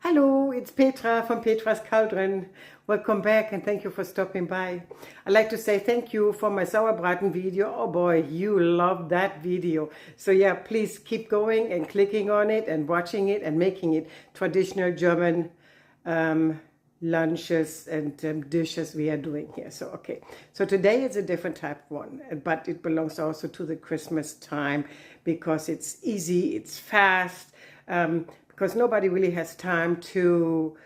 Hello, it's Petra from Petra's Cauldron. Welcome back and thank you for stopping by. I'd like to say thank you for my sauerbraten video. Oh boy, you loved that video. So yeah, please keep going and clicking on it and watching it and making it traditional German lunches and dishes we are doing here. So okay, so today is a different type one, but it belongs also to the Christmas time because it's easy, it's fast, because nobody really has time to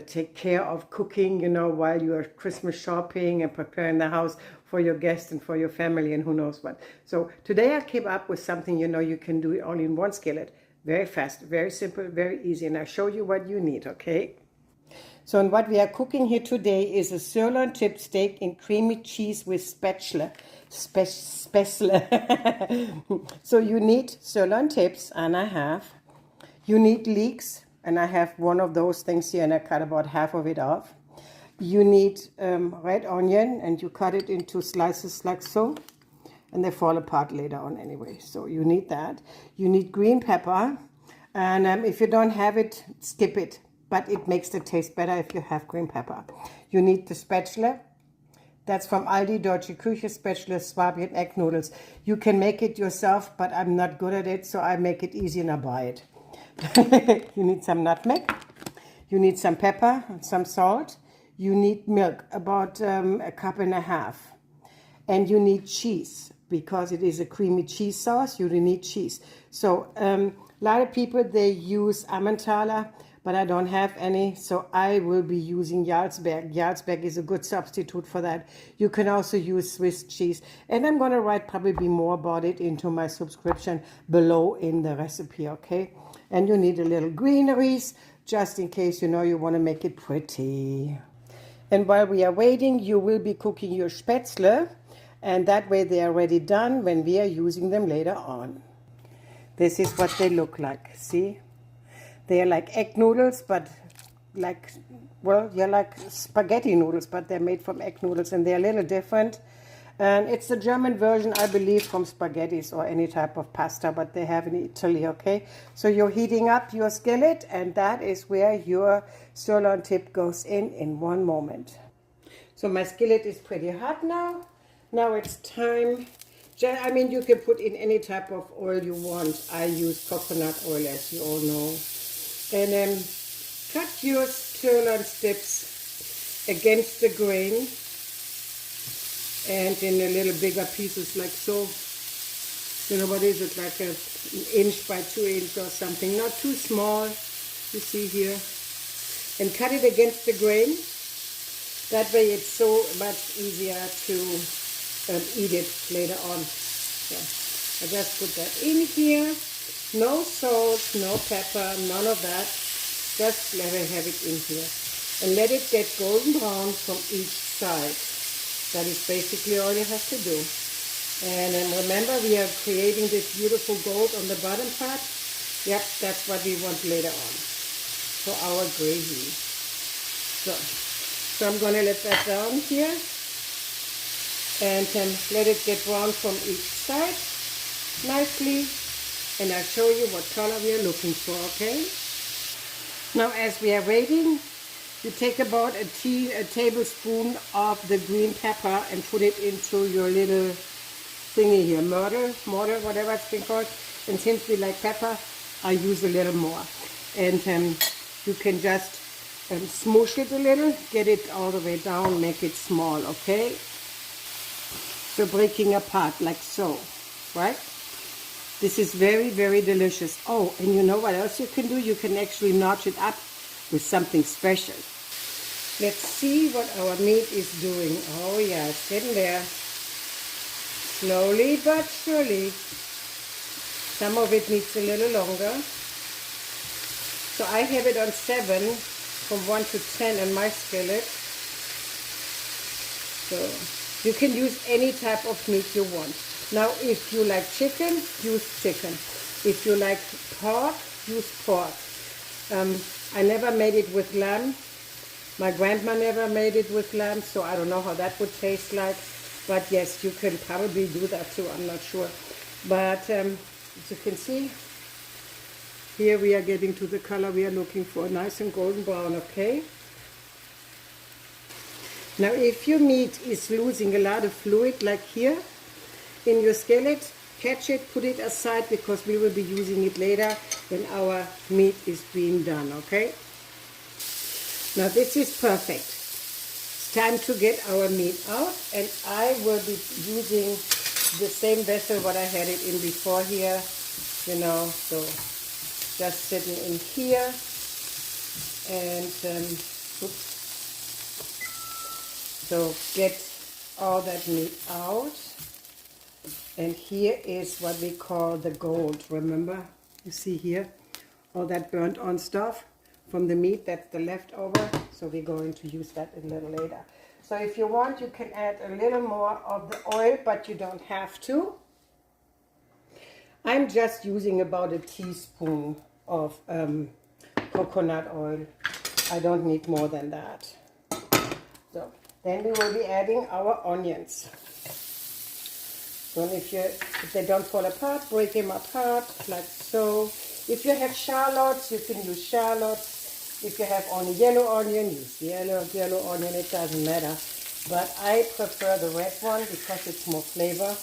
take care of cooking, you know, while you are Christmas shopping and preparing the house for your guests and for your family and who knows what. So today I came up with something, you know, you can do it all in one skillet. Very fast, very simple, very easy. And I'll show you what you need, okay? So and what we are cooking here today is a sirloin tip steak in creamy cheese with Spätzle. Spätzle. So you need sirloin tips, and I have. You need leeks, and I have one of those things here, and I cut about half of it off. You need red onion, and you cut it into slices like so, and they fall apart later on anyway. So you need that. You need green pepper, and if you don't have it, skip it. But it makes the taste better if you have green pepper. You need the Spätzle. That's from Aldi, Deutsche Küche Spätzle, Swabian egg noodles. You can make it yourself, but I'm not good at it, so I make it easy and I buy it. You need some nutmeg, you need some pepper, some salt, you need milk, about a cup and a half, and you need cheese, because it is a creamy cheese sauce, you need cheese. So a lot of people, they use Emmentaler, but I don't have any, so I will be using Jaalsberg. Jaalsberg is a good substitute for that. You can also use Swiss cheese, and I'm going to write probably more about it into my subscription below in the recipe, okay? And you need a little greeneries, just in case, you know, you want to make it pretty. And while we are waiting, you will be cooking your Spätzle, and that way they are already done when we are using them later on. This is what they look like, see? They are like egg noodles, but like, well, you're like spaghetti noodles, but they're made from egg noodles, and they're a little different. And it's the German version, I believe, from spaghettis or any type of pasta, but they have in Italy, okay? So you're heating up your skillet, and that is where your sirloin tip goes in 1 moment. So my skillet is pretty hot now. Now it's time. I mean, you can put in any type of oil you want. I use coconut oil, as you all know. And then cut your sirloin strips against the grain, and in a little bigger pieces like so. You know, what is it, like an inch by 2 inch or something, not too small, you see here. And cut it against the grain. That way it's so much easier to eat it later on. So I just put that in here. No salt, no pepper, none of that. Just let it have it in here. And let it get golden brown from each side. That is basically all you have to do. And then remember, we are creating this beautiful gold on the bottom part. Yep, that's what we want later on for our gravy. So I'm going to let that down here. And let it get brown from each side nicely. And I'll show you what color we are looking for, okay? Now, as we are waiting, you take about a tablespoon of the green pepper and put it into your little thingy here, mortar, whatever it's been called. And since we like pepper, I use a little more. And you can just smoosh it a little, get it all the way down, make it small, okay? So breaking apart like so, right? This is very, very delicious. Oh, and you know what else you can do? You can actually notch it up with something special. Let's see what our meat is doing. Oh yeah, it's getting there. Slowly but surely. Some of it needs a little longer. So I have it on 7, from 1 to 10 on my skillet. So you can use any type of meat you want. Now, if you like chicken, use chicken. If you like pork, use pork. I never made it with lamb. My grandma never made it with lamb, so I don't know how that would taste like. But yes, you can probably do that too, I'm not sure. But as you can see, Here we are getting to the color we are looking for, nice and golden brown, okay? Now if your meat is losing a lot of fluid like here in your skillet, catch it, put it aside, because we will be using it later when our meat is being done, okay? Now this is perfect. It's time to get our meat out, and I will be using the same vessel what I had it in before here, you know, so just sitting in here, and oops. So get all that meat out, and here is what we call the gold. Remember, you see here all that burnt on stuff from the meat, that's the leftover, so we're going to use that a little later. So if you want, you can add a little more of the oil, but you don't have to. I'm just using about a teaspoon of coconut oil. I don't need more than that. So then we will be adding our onions. So if they don't fall apart, break them apart like so. If you have shallots, you can use shallots. If you have only yellow onion, use yellow onion, it doesn't matter. But I prefer the red one because it's more flavor.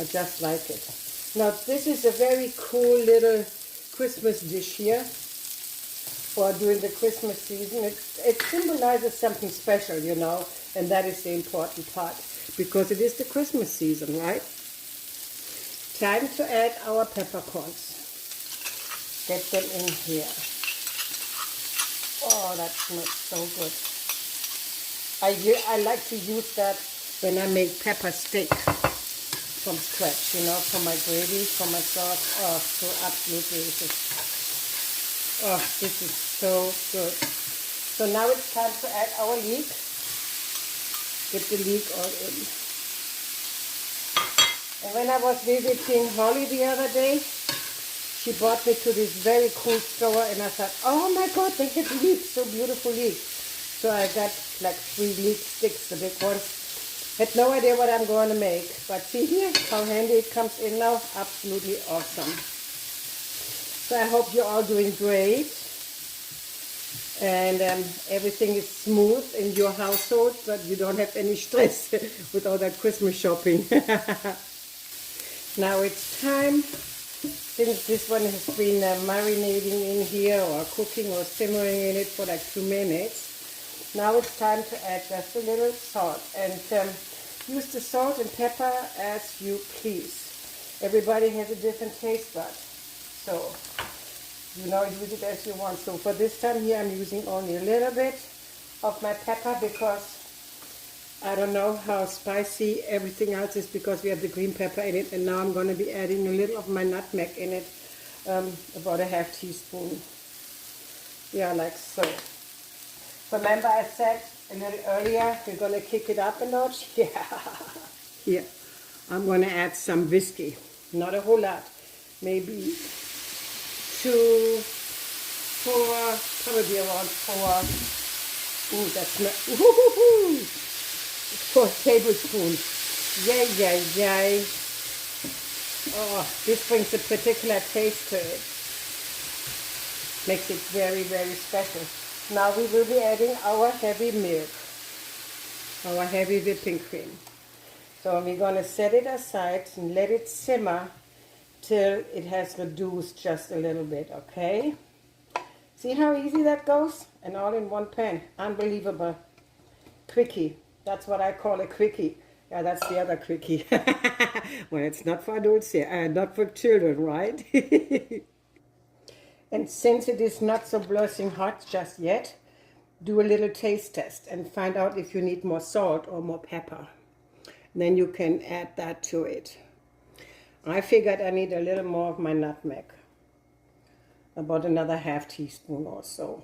I just like it. Now this is a very cool little Christmas dish here for during the Christmas season. It symbolizes something special, you know, and that is the important part because it is the Christmas season, right? Time to add our peppercorns. Get them in here. Oh, that smells so good. I like to use that when I make pepper steak from scratch, you know, for my gravy, for my sauce. Oh, so absolutely delicious. Oh, this is so good. So now it's time to add our leek. Get the leek all in. And when I was visiting Holly the other day, she brought me to this very cool store, and I thought, oh my God, they have leek, so beautiful leek. So I got like 3 leek sticks, the big ones. Had no idea what I'm going to make, but see here how handy it comes in now. Absolutely awesome. So I hope you're all doing great, and everything is smooth in your household, but you don't have any stress with all that Christmas shopping. Now it's time. Since this one has been marinating in here or cooking or simmering in it for like 2 minutes, now it's time to add just a little salt, and use the salt and pepper as you please. Everybody has a different taste bud, so you know, use it as you want. So for this time here I'm using only a little bit of my pepper because I don't know how spicy everything else is because we have the green pepper in it, and now I'm going to be adding a little of my nutmeg in it, about a half teaspoon. Yeah, like so. Remember I said a little earlier, we're going to kick it up a notch? Yeah. Here, I'm going to add some whiskey. Not a whole lot. Maybe 2, 4, probably around 4. Ooh, that smells. 4 tablespoons. Yay, yay, yay. Oh, this brings a particular taste to it. Makes it very, very special. Now we will be adding our heavy milk, our heavy whipping cream. So we're going to set it aside and let it simmer till it has reduced just a little bit, okay? See how easy that goes? And all in one pan. Unbelievable. Quickie. That's what I call a quickie. Yeah, that's the other quickie. Well, it's not for adults here, not for children, right? And since it is not so blazing hot just yet, do a little taste test and find out if you need more salt or more pepper. Then you can add that to it. I figured I need a little more of my nutmeg. About another half teaspoon or so.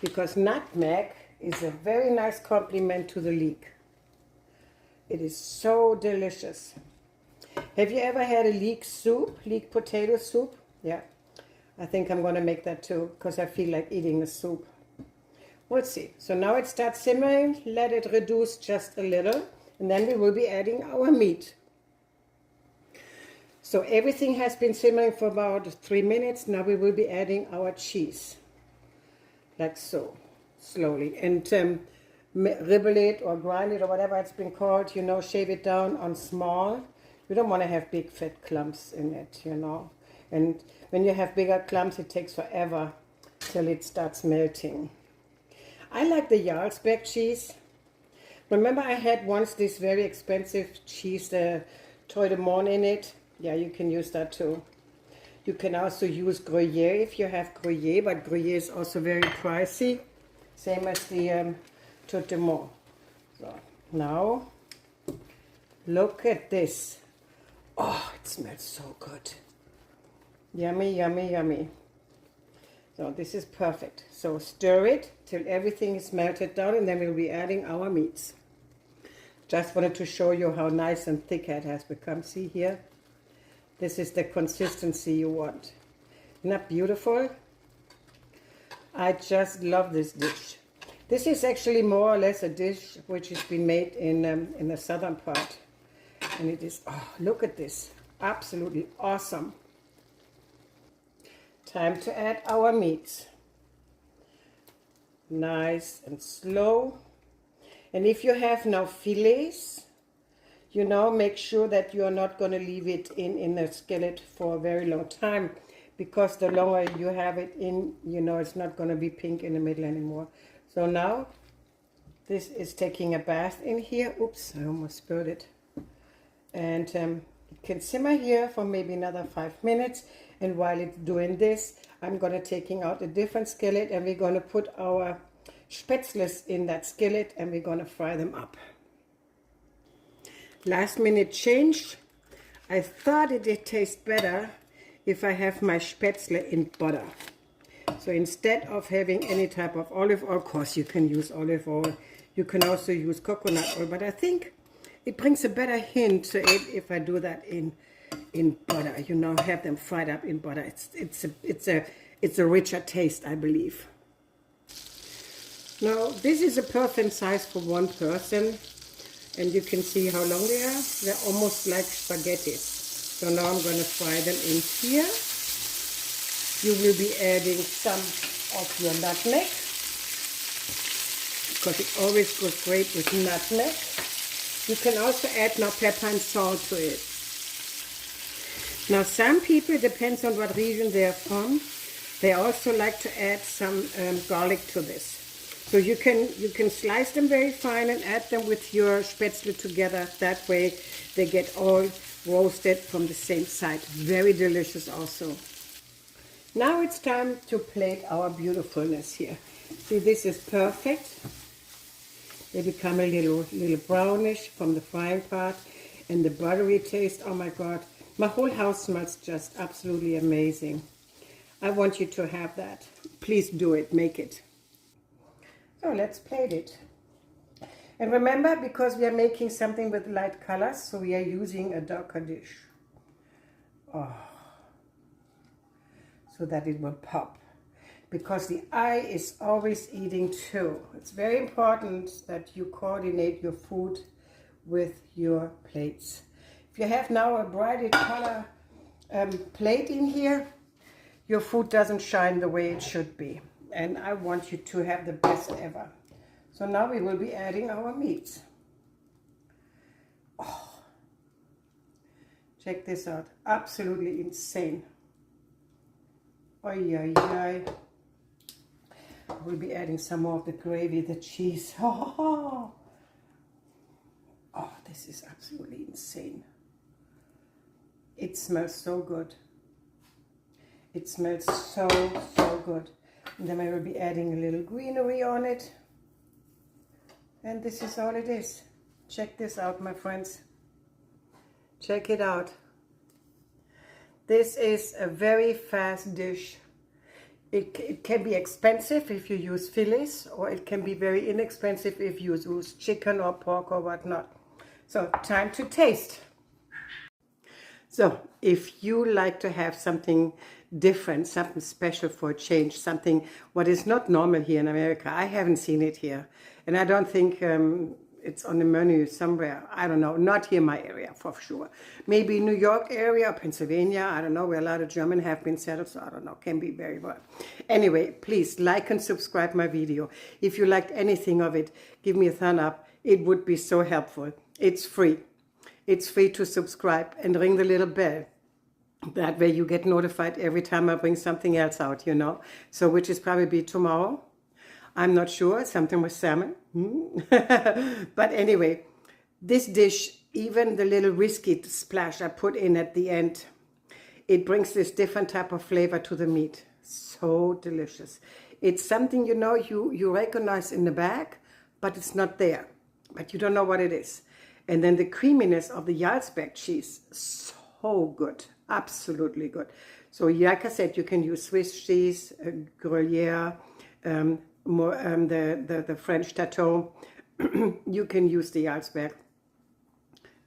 Because nutmeg is a very nice complement to the leek. It is so delicious. Have you ever had a leek soup, leek potato soup? Yeah, I think I'm going to make that too because I feel like eating a soup. We'll see. So now it starts simmering. Let it reduce just a little, and then we will be adding our meat. So everything has been simmering for about 3 minutes. Now we will be adding our cheese, like so, slowly. And ribble it or grind it or whatever it's been called, you know, shave it down on small. You don't want to have big fat clumps in it, you know. And when you have bigger clumps, it takes forever till it starts melting. I like the Jaalsberg cheese. Remember I had once this very expensive cheese, the Toy de Monde in it. Yeah, you can use that too. You can also use Gruyere if you have Gruyere, but Gruyere is also very pricey. Same as the Toy de Monde. So now, look at this. Oh, it smells so good. Yummy, yummy, yummy. So this is perfect. So stir it till everything is melted down, and then we'll be adding our meats. Just wanted to show you how nice and thick it has become. See here? This is the consistency you want. Isn't that beautiful? I just love this dish. This is actually more or less a dish which has been made in the southern part. And it is, oh, look at this. Absolutely awesome. Time to add our meats. Nice and slow. And if you have now fillets, you know, make sure that you are not going to leave it in the skillet for a very long time, because the longer you have it in, you know, it's not going to be pink in the middle anymore. So now this is taking a bath in here. Oops, I almost spilled it. And it can simmer here for maybe another 5 minutes. And while it's doing this, I'm going to taking out a different skillet, and we're going to put our Spätzles in that skillet, and we're going to fry them up. Last minute change. I thought it would taste better if I have my Spätzle in butter. So instead of having any type of olive oil, of course you can use olive oil. You can also use coconut oil, but I think it brings a better hint to it if I do that in butter. You know, have them fried up in butter. It's a richer taste, I believe. Now this is a perfect size for one person, and you can see how long they are. They're almost like spaghetti. So now I'm going to fry them in here. You will be adding some of your nutmeg, because it always goes great with nutmeg. You can also add now pepper and salt to it. Now some people, depends on what region they are from, they also like to add some garlic to this. So you can slice them very fine and add them with your Spätzle together. That way they get all roasted from the same side. Very delicious also. Now it's time to plate our beautifulness here. See, this is perfect. They become a little brownish from the frying part, and the buttery taste, oh my God. My whole house smells just absolutely amazing. I want you to have that. Please do it, make it. So let's plate it. And remember, because we are making something with light colors, so we are using a darker dish. Oh, so that it will pop. Because the eye is always eating too. It's very important that you coordinate your food with your plates. If you have now a bright color plate in here, your food doesn't shine the way it should be. And I want you to have the best ever. So now we will be adding our meats. Oh, check this out. Absolutely insane. Oy, oy, oy. We'll be adding some more of the gravy, the cheese. Oh, this is absolutely insane. It smells so good. It smells so, so good. And then I will be adding a little greenery on it. And this is all it is. Check this out, my friends. Check it out. This is a very fast dish. It can be expensive if you use fillets, or it can be very inexpensive if you use chicken or pork or whatnot. So, time to taste. So, if you like to have something different, something special for a change, something what is not normal here in America, I haven't seen it here. And I don't think it's on the menu somewhere. I don't know, not here in my area for sure. Maybe New York area, Pennsylvania, I don't know, where a lot of German have been settled, so I don't know, can be very well. Anyway, please like and subscribe my video. If you liked anything of it, give me a thumb up. It would be so helpful. It's free. It's free to subscribe and ring the little bell. That way you get notified every time I bring something else out, you know. So which is probably tomorrow. I'm not sure, something with salmon. But anyway, this dish, even the little whiskey splash I put in at the end, it brings this different type of flavor to the meat. So delicious. It's something, you know, you recognize in the bag, but it's not there. But you don't know what it is. And then the creaminess of the Jaalsberg cheese, so good. Absolutely good. So like I said, you can use Swiss cheese, Gruyere, the French Tateau. You can use the Jaalsberg,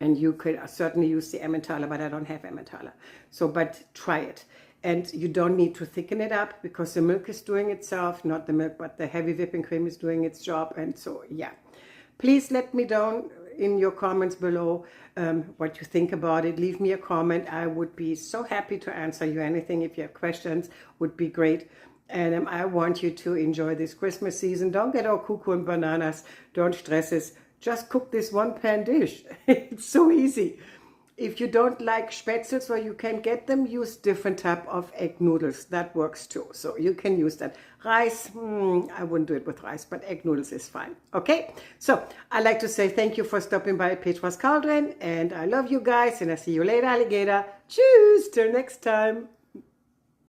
and you could certainly use the Emmentaler, but I don't have Emmentaler. So, but try it. And you don't need to thicken it up because the milk is doing itself, not the milk, but the heavy whipping cream is doing its job. And so, yeah. Please let me know in your comments below what you think about it. Leave me a comment. I would be so happy to answer you anything. If you have questions, would be great. And I want you to enjoy this Christmas season. Don't get all cuckoo and bananas. Don't stress it. Just cook this one-pan dish. It's so easy. If you don't like Spätzles or you can't get them, use different type of egg noodles. That works too. So you can use that. Rice, I wouldn't do it with rice, but egg noodles is fine. Okay? So I'd like to say thank you for stopping by Petra's Cauldron. And I love you guys. And I see you later, alligator. Cheers. Till next time.